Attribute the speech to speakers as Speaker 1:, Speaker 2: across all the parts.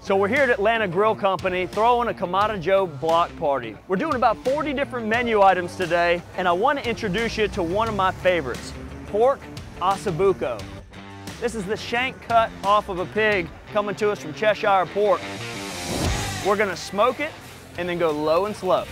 Speaker 1: So we're here at Atlanta Grill Company throwing a Kamado Joe block party. We're doing about 40 different menu items today, and I want to introduce you to one of my favorites, pork Ossobuco. This is the shank cut off of a pig coming to us from Cheshire Pork. We're going to smoke it and then go low and slow.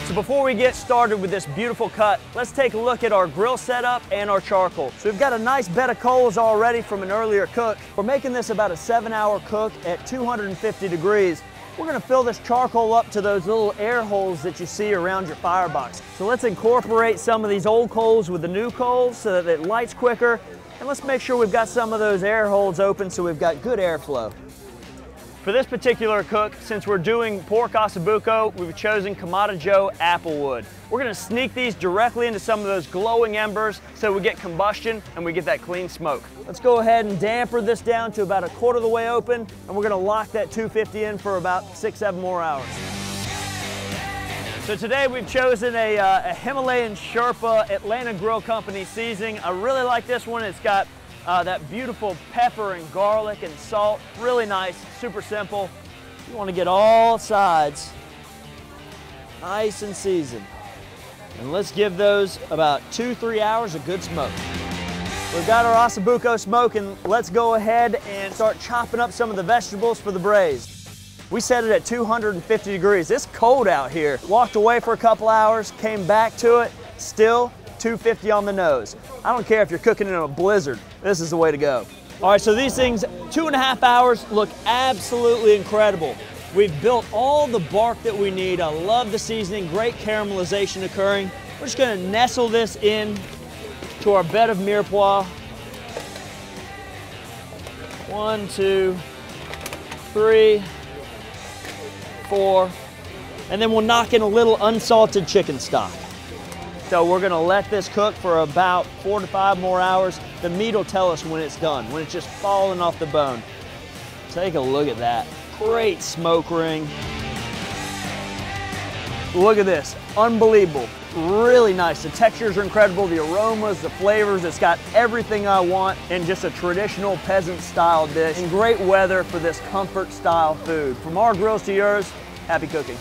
Speaker 1: So before we get started with this beautiful cut, let's take a look at our grill setup and our charcoal. So we've got a nice bed of coals already from an earlier cook. We're making this about a 7-hour cook at 250 degrees. We're gonna fill this charcoal up to those little air holes that you see around your firebox. So let's incorporate some of these old coals with the new coals so that it lights quicker. And let's make sure we've got some of those air holes open so we've got good airflow. For this particular cook, since we're doing pork Ossobuco, we've chosen Kamado Joe applewood. We're gonna sneak these directly into some of those glowing embers so we get combustion and we get that clean smoke. Let's go ahead and damper this down to about a quarter of the way open, and we're gonna lock that 250 in for about 6-7 more hours. So today we've chosen a Himalayan Sherpa Atlanta Grill Company seasoning. I really like this one. It's got that beautiful pepper and garlic and salt, really nice, super simple. You want to get all sides nice and seasoned. And let's give those about 2-3 hours of good smoke. We've got our Ossobuco smoking. Let's go ahead and start chopping up some of the vegetables for the braise. We set it at 250 degrees. It's cold out here. Walked away for a couple hours, came back to it, still 250 on the nose. I don't care if you're cooking in a blizzard, this is the way to go. All right, so these things, 2.5 hours, look absolutely incredible. We've built all the bark that we need. I love the seasoning, great caramelization occurring. We're just gonna nestle this in to our bed of mirepoix. 1, 2, 3, 4, and then we'll knock in a little unsalted chicken stock. So we're gonna let this cook for about 4 to 5 more hours. The meat will tell us when it's done, when it's just falling off the bone. Take a look at that. Great smoke ring. Look at this, unbelievable. Really nice, the textures are incredible, the aromas, the flavors, it's got everything I want in just a traditional peasant style dish. And great weather for this comfort style food. From our grills to yours, happy cooking.